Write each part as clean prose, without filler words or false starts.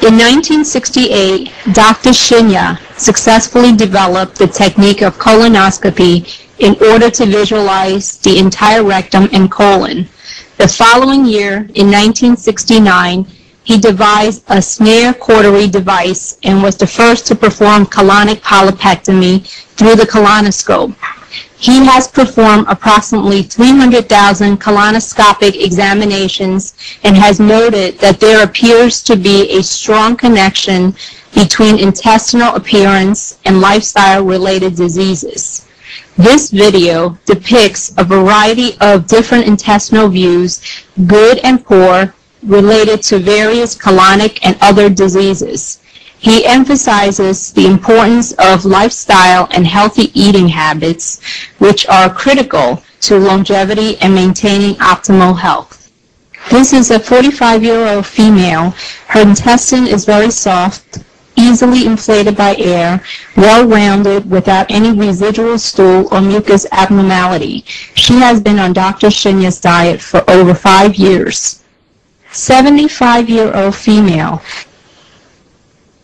In 1968, Dr. Shinya successfully developed the technique of colonoscopy in order to visualize the entire rectum and colon. The following year, in 1969, he devised a snare cautery device and was the first to perform colonic polypectomy through the colonoscope. He has performed approximately 300,000 colonoscopic examinations and has noted that there appears to be a strong connection between intestinal appearance and lifestyle-related diseases. This video depicts a variety of different intestinal views, good and poor, related to various colonic and other diseases. He emphasizes the importance of lifestyle and healthy eating habits, which are critical to longevity and maintaining optimal health. This is a 45-year-old female. Her intestine is very soft, easily inflated by air, well-rounded, without any residual stool or mucus abnormality. She has been on Dr. Shinya's diet for over 5 years. 75-year-old female.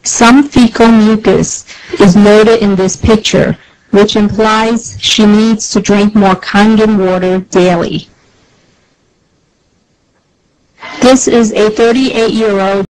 Some fecal mucus is noted in this picture, which implies she needs to drink more Kangen water daily. This is a 38-year-old